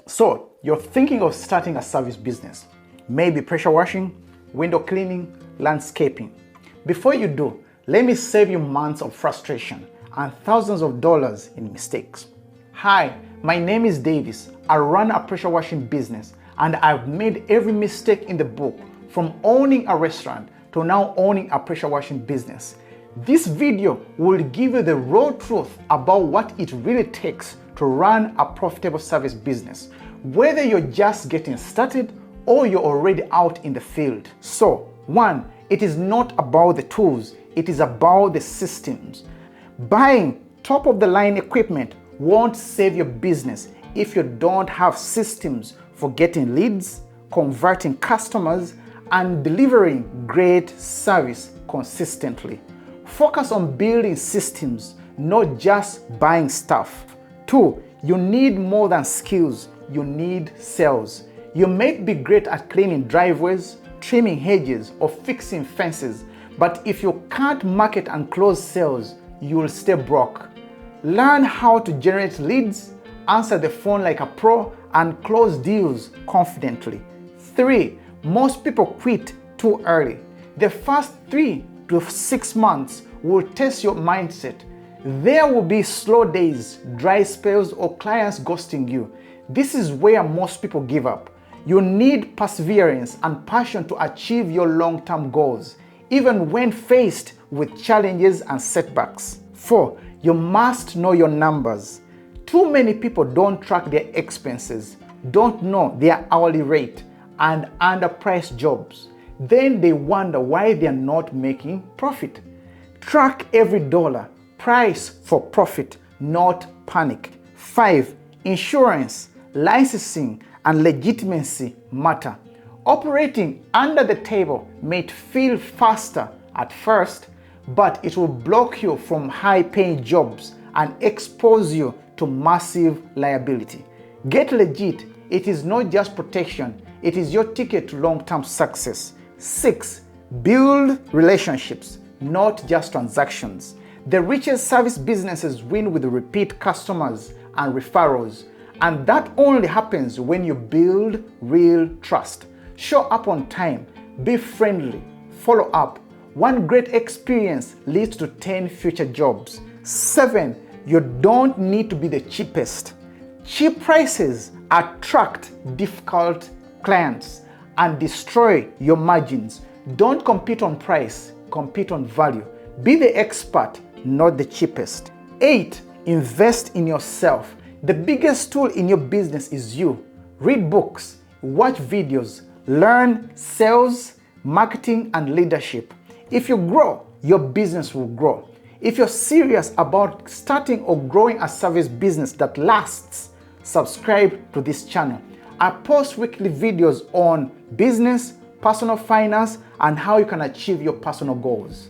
So you're thinking of starting a service business, maybe pressure washing, window cleaning, landscaping. Before you do, let me save you months of frustration and thousands of dollars in mistakes. Hi, my name is Davis. I run a pressure washing business and I've made every mistake in the book, from owning a restaurant to now owning a pressure washing business. This video will give you the raw truth about what it really takes to run a profitable service business, whether you're just getting started or you're already out in the field. So, 1, it is not about the tools, it is about the systems. Buying top-of-the-line equipment won't save your business if you don't have systems for getting leads, converting customers, and delivering great service consistently. Focus on building systems, not just buying stuff. 2, you need more than skills, you need sales. You may be great at cleaning driveways, trimming hedges, or fixing fences, but if you can't market and close sales, you'll stay broke. Learn how to generate leads, answer the phone like a pro, and close deals confidently. 3, most people quit too early. The first 3 to 6 months will test your mindset. There will be slow days, dry spells, or clients ghosting you. This is where most people give up. You need perseverance and passion to achieve your long-term goals, even when faced with challenges and setbacks. 4, you must know your numbers. Too many people don't track their expenses, don't know their hourly rate, and underpriced jobs. Then they wonder why they are not making profit. Track every dollar. Price for profit, not panic. 5, insurance, licensing, and legitimacy matter. Operating under the table may feel faster at first, but it will block you from high-paying jobs and expose you to massive liability. Get legit. It is not just protection, it is your ticket to long-term success. 6, build relationships, not just transactions. The richest service businesses win with repeat customers and referrals, and that only happens when you build real trust. Show up on time, be friendly, follow up. One great experience leads to 10 future jobs. 7, you don't need to be the cheapest. Cheap prices attract difficult clients and destroy your margins. Don't compete on price, compete on value. Be the expert, not the cheapest. 8, invest in yourself. The biggest tool in your business is you. Read books, watch videos, learn sales, marketing, and leadership. If you grow, your business will grow. If you're serious about starting or growing a service business that lasts, subscribe to this channel. I post weekly videos on business, personal finance, and how you can achieve your personal goals.